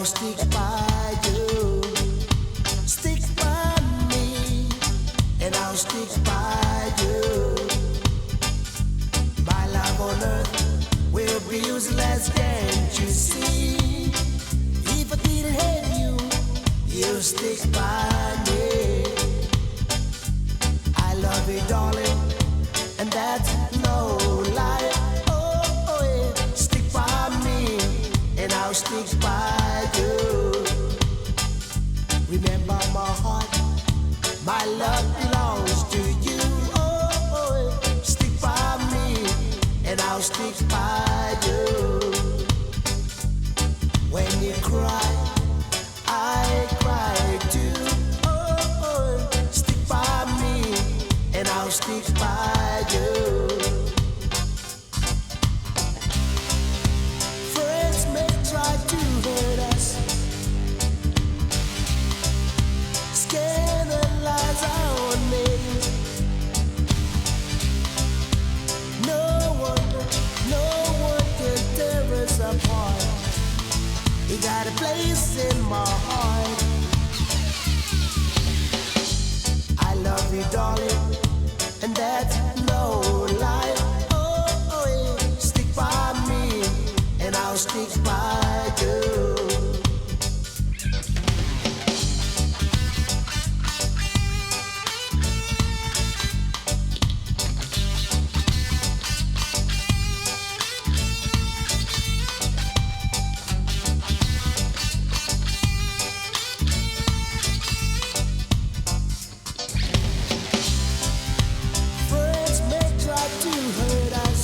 stick by you. Stick by me, and I'll stick by you. My love on earth will be useless, can't you see? If I didn't have you, you'll stick by me. I love you, darling, and that's no lie. Oh, yeah. Stick by me, and I'll stick by you. Remember my heart, my love belongs to you. Oh, yeah. Stick by me, and I'll stick by you. When you cry, I cry too. Oh, stick by me, and I'll stick by you. Friends may try to hurt us, scandalize our names. No one can tear us apart. You got a place in my heart. I love you, darling, and that's no lie. Oh, yeah. Stick by me, and I'll stick by you. Friends may try to hurt us,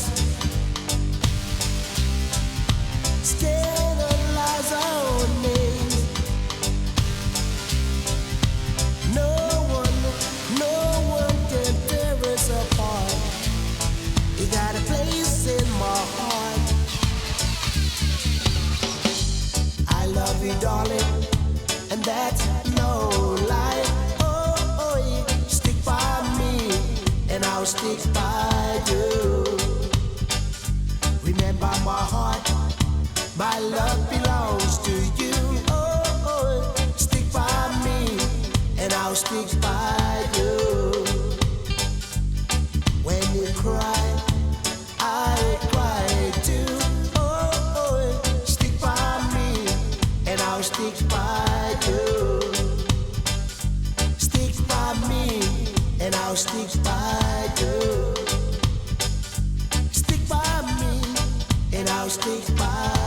scandalize our names. No one can tear us apart. You got a place in my heart. I love you, darling, and that's no lie. Oh, yeah. Stick by me, and I'll stick by you. Remember my heart, my love belongs to you. Oh, stick by me, and I'll stick by you. When you cry, I cry too. Oh, stick by me, and I'll stick by you. Stick by me, and I'll stick by you. Stick by me, and I'll stick by you.